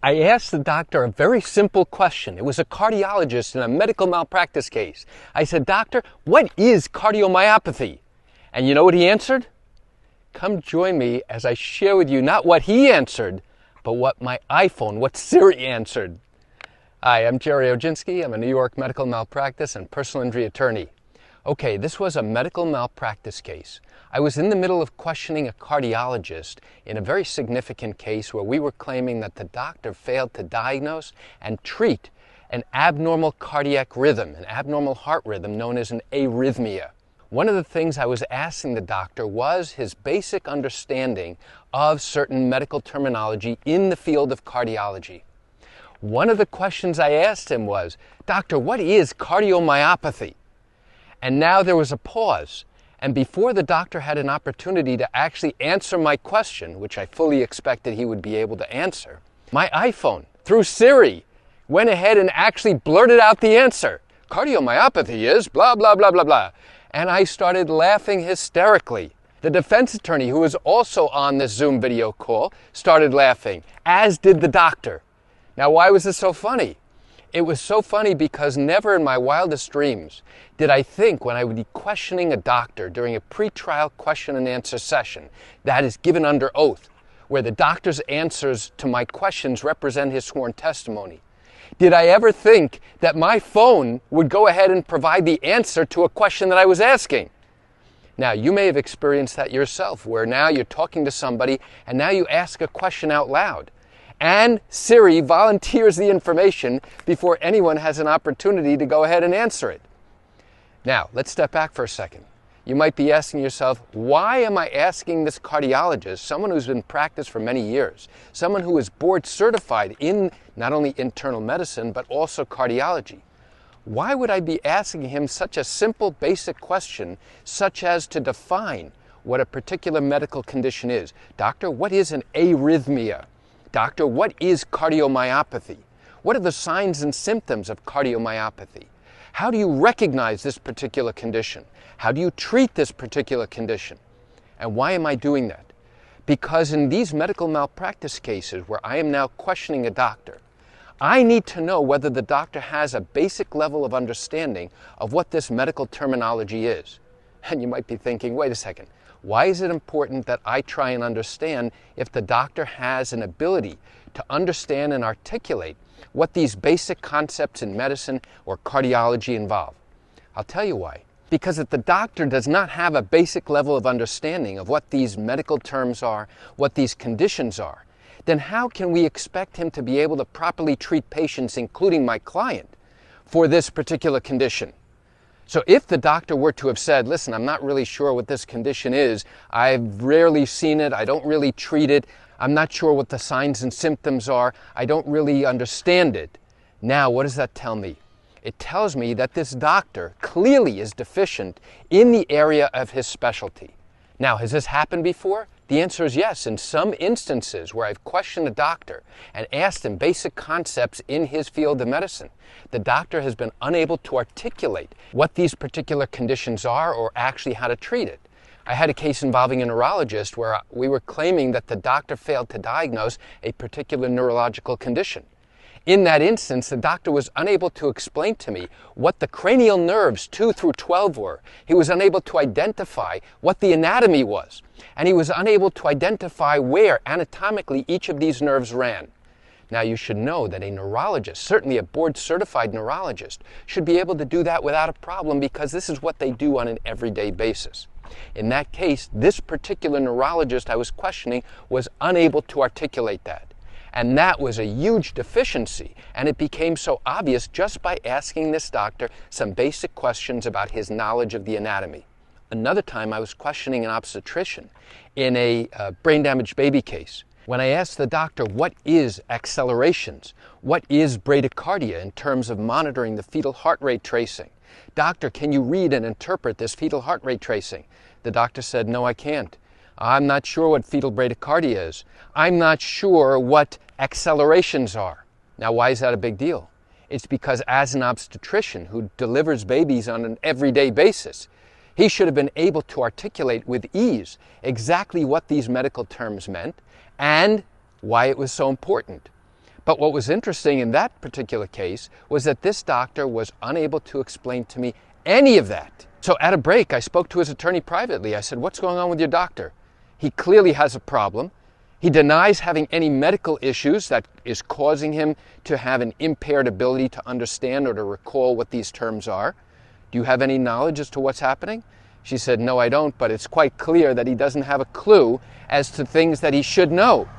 I asked the doctor a very simple question. It was a cardiologist in a medical malpractice case. I said, "Doctor, what is cardiomyopathy?" And you know what he answered? Come join me as I share with you not what he answered, but what my iPhone, what Siri answered. Hi, I'm Gerry Oginski. I'm a New York medical malpractice and personal injury attorney. Okay, this was a medical malpractice case. I was in the middle of questioning a cardiologist in a very significant case where we were claiming that the doctor failed to diagnose and treat an abnormal cardiac rhythm, an abnormal heart rhythm known as an arrhythmia. One of the things I was asking the doctor was his basic understanding of certain medical terminology in the field of cardiology. One of the questions I asked him was, "Doctor, what is cardiomyopathy?" And now there was a pause. And before the doctor had an opportunity to actually answer my question, which I fully expected he would be able to answer, my iPhone, through Siri, went ahead and actually blurted out the answer. Cardiomyopathy is blah, blah, blah, blah, blah. And I started laughing hysterically. The defense attorney, who was also on this Zoom video call, started laughing, as did the doctor. Now, why was this so funny? It was so funny because never in my wildest dreams did I think when I would be questioning a doctor during a pretrial question and answer session that is given under oath, where the doctor's answers to my questions represent his sworn testimony. Did I ever think that my phone would go ahead and provide the answer to a question that I was asking? Now, you may have experienced that yourself, where now you're talking to somebody and now you ask a question out loud. And Siri volunteers the information before anyone has an opportunity to go ahead and answer it. Now, let's step back for a second. You might be asking yourself, why am I asking this cardiologist, someone who's been in practice for many years, someone who is board certified in not only internal medicine, but also cardiology? Why would I be asking him such a simple, basic question, such as to define what a particular medical condition is? Doctor, what is an arrhythmia? Doctor, what is cardiomyopathy? What are the signs and symptoms of cardiomyopathy? How do you recognize this particular condition? How do you treat this particular condition? And why am I doing that? Because in these medical malpractice cases where I am now questioning a doctor, I need to know whether the doctor has a basic level of understanding of what this medical terminology is. And you might be thinking, wait a second. Why is it important that I try and understand if the doctor has an ability to understand and articulate what these basic concepts in medicine or cardiology involve? I'll tell you why. Because if the doctor does not have a basic level of understanding of what these medical terms are, what these conditions are, then how can we expect him to be able to properly treat patients, including my client, for this particular condition? So if the doctor were to have said, listen, I'm not really sure what this condition is, I've rarely seen it, I don't really treat it, I'm not sure what the signs and symptoms are, I don't really understand it. Now, what does that tell me? It tells me that this doctor clearly is deficient in the area of his specialty. Now, has this happened before? The answer is yes. In some instances where I've questioned a doctor and asked him basic concepts in his field of medicine, the doctor has been unable to articulate what these particular conditions are or actually how to treat it. I had a case involving a neurologist where we were claiming that the doctor failed to diagnose a particular neurological condition. In that instance, the doctor was unable to explain to me what the cranial nerves 2 through 12 were. He was unable to identify what the anatomy was. And he was unable to identify where anatomically each of these nerves ran. Now, you should know that a neurologist, certainly a board-certified neurologist, should be able to do that without a problem because this is what they do on an everyday basis. In that case, this particular neurologist I was questioning was unable to articulate that. And that was a huge deficiency, and it became so obvious just by asking this doctor some basic questions about his knowledge of the anatomy. Another time I was questioning an obstetrician in a brain-damaged baby case. When I asked the doctor, what is accelerations? What is bradycardia in terms of monitoring the fetal heart rate tracing? Doctor, can you read and interpret this fetal heart rate tracing? The doctor said, no, I can't. I'm not sure what fetal bradycardia is. I'm not sure what accelerations are. Now, why is that a big deal? It's because as an obstetrician who delivers babies on an everyday basis, he should have been able to articulate with ease exactly what these medical terms meant and why it was so important. But what was interesting in that particular case was that this doctor was unable to explain to me any of that. So at a break, I spoke to his attorney privately. I said, "What's going on with your doctor? He clearly has a problem. He denies having any medical issues that is causing him to have an impaired ability to understand or to recall what these terms are. Do you have any knowledge as to what's happening?" She said, "No, I don't, but it's quite clear that he doesn't have a clue as to things that he should know."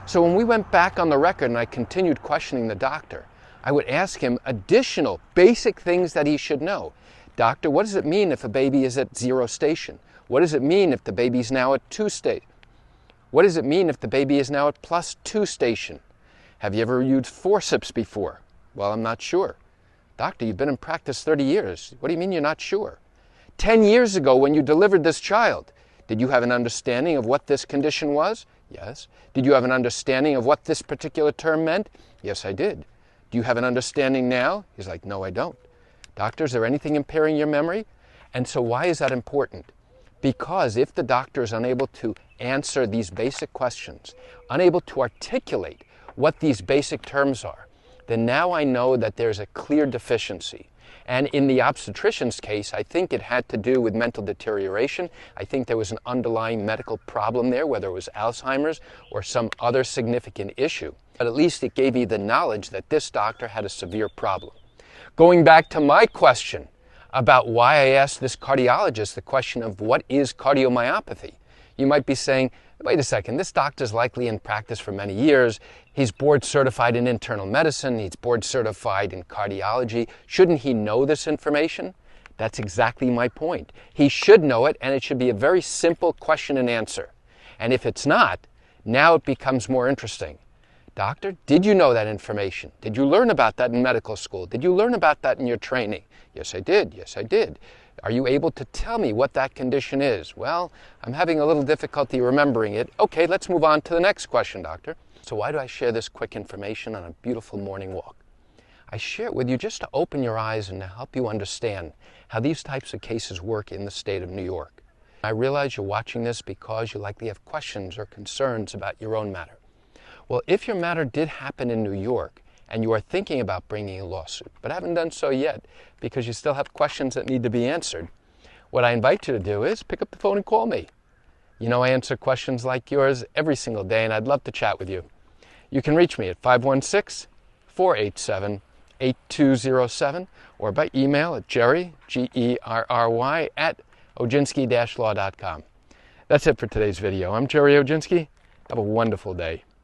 So when we went back on the record and I continued questioning the doctor, I would ask him additional basic things that he should know. "Doctor, what does it mean if a baby is at 0 station? What does it mean if the baby's now at 2 station? What does it mean if the baby is now at +2 station? Have you ever used forceps before?" "Well, I'm not sure." "Doctor, you've been in practice 30 years. What do you mean you're not sure? 10 years ago when you delivered this child, did you have an understanding of what this condition was?" "Yes." "Did you have an understanding of what this particular term meant?" "Yes, I did." "Do you have an understanding now?" He's like, "No, I don't." "Doctor, is there anything impairing your memory?" And so why is that important? Because if the doctor is unable to answer these basic questions, unable to articulate what these basic terms are, then now I know that there's a clear deficiency. And in the obstetrician's case, I think it had to do with mental deterioration. I think there was an underlying medical problem there, whether it was Alzheimer's or some other significant issue. But at least it gave me the knowledge that this doctor had a severe problem. Going back to my question about why I asked this cardiologist the question of what is cardiomyopathy, you might be saying, "Wait a second, this doctor's likely in practice for many years. He's board certified in internal medicine. He's board certified in cardiology. Shouldn't he know this information?" That's exactly my point. He should know it, and it should be a very simple question and answer. And if it's not, now it becomes more interesting. "Doctor, did you know that information? Did you learn about that in medical school? Did you learn about that in your training?" "Yes, I did. Yes, I did." "Are you able to tell me what that condition is?" "Well, I'm having a little difficulty remembering it." "Okay, let's move on to the next question, doctor." So why do I share this quick information on a beautiful morning walk? I share it with you just to open your eyes and to help you understand how these types of cases work in the state of New York. I realize you're watching this because you likely have questions or concerns about your own matter. Well, if your matter did happen in New York and you are thinking about bringing a lawsuit, but haven't done so yet because you still have questions that need to be answered, what I invite you to do is pick up the phone and call me. You know I answer questions like yours every single day, and I'd love to chat with you. You can reach me at 516-487-8207 or by email at Gerry, Gerry, at Oginski-law.com. That's it for today's video. I'm Gerry Oginski. Have a wonderful day.